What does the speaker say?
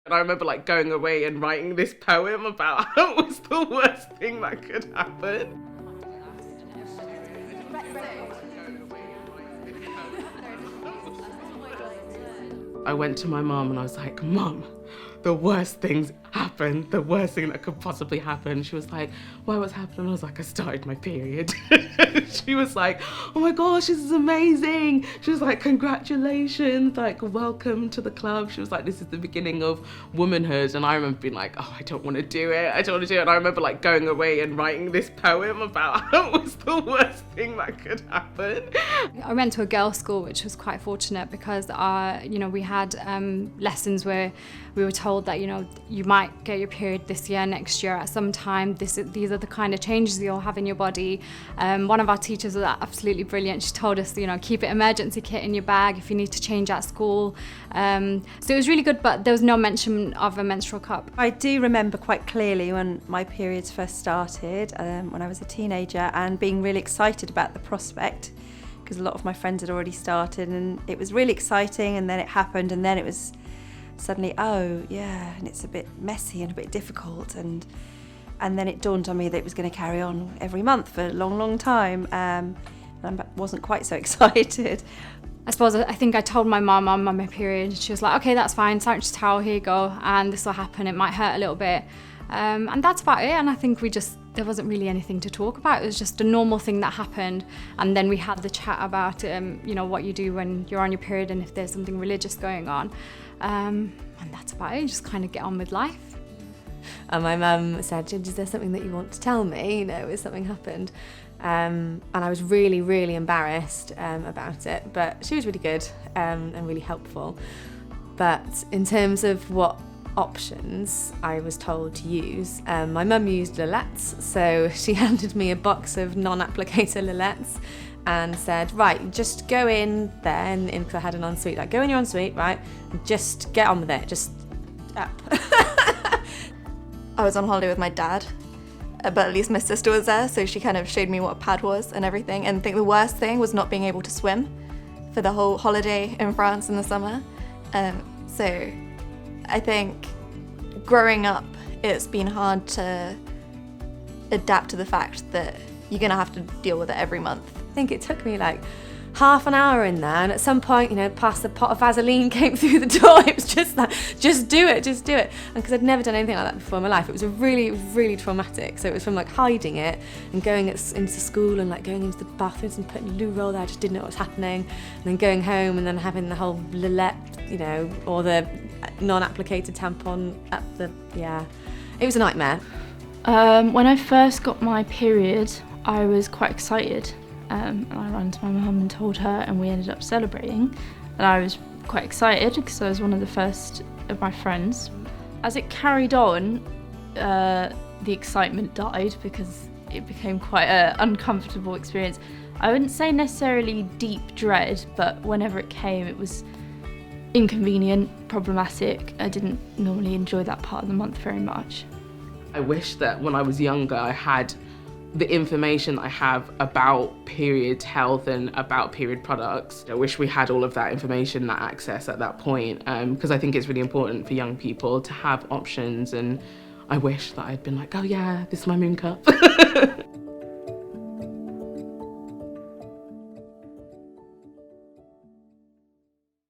And I remember like going away and writing this poem about how it was the worst thing that could happen. I went to my mum and I was like, Mum, the worst things happened, the worst thing that could possibly happen. She was like, why, what's happening? I was like, I started my period. She was like, oh my gosh, this is amazing. She was like, congratulations, like, welcome to the club. She was like, this is the beginning of womanhood. And I remember being like, oh, I don't want to do it. I don't want to do it. And I remember like going away and writing this poem about how it was the worst thing that could happen. I went to a girls' school, which was quite fortunate because we had lessons where we were told that, you might get your period this year, next year at some time. These are the kind of changes you'll have in your body. One of our teachers was absolutely brilliant. She told us, keep an emergency kit in your bag if you need to change at school. So it was really good, but there was no mention of a menstrual cup. I do remember quite clearly when my periods first started, when I was a teenager, and being really excited about the prospect, because a lot of my friends had already started, and it was really exciting, and then it happened, and then it was suddenly, oh yeah, and it's a bit messy and a bit difficult, and then it dawned on me that it was going to carry on every month for a long, long time, and I wasn't quite so excited. I think I told my mum I'm on my period. She was like, okay, that's fine, sanctuary towel, here you go, and this will happen, it might hurt a little bit, and that's about it. And I think there wasn't really anything to talk about. It was just a normal thing that happened, and then we had the chat about what you do when you're on your period and if there's something religious going on, and that's about it. You just kind of get on with life. And my mum said, is there something that you want to tell me, if something happened? And I was really, really embarrassed about it, but she was really good and really helpful. But in terms of what options I was told to use, my mum used Lillettes, so she handed me a box of non-applicator Lillettes and said, right, just go in there, and because I had an ensuite, like, go in your ensuite, right, and just get on with it, just up. I was on holiday with my dad, but at least my sister was there, so she kind of showed me what a pad was and everything. And I think the worst thing was not being able to swim for the whole holiday in France in the summer. So I think growing up, it's been hard to adapt to the fact that you're going to have to deal with it every month. I think it took me like half an hour in there, and at some point, past the pot of Vaseline came through the door. It was just like, just do it. And because I'd never done anything like that before in my life, it was really, really traumatic. So it was from like hiding it and going into school and like going into the bathrooms and putting a loo roll there. I just didn't know what was happening, and then going home and then having the whole Lillette, or the non-applicated tampon up the, it was a nightmare. When I first got my period, I was quite excited. And I ran to my mum and told her, and we ended up celebrating. And I was quite excited because I was one of the first of my friends. As it carried on, the excitement died because it became quite an uncomfortable experience. I wouldn't say necessarily deep dread, but whenever it came, it was inconvenient, problematic. I didn't normally enjoy that part of the month very much. I wish that when I was younger, I had the information I have about period health and about period products. I wish we had all of that information, that access at that point, because I think it's really important for young people to have options, and I wish that I'd been like, oh yeah, this is my moon cup.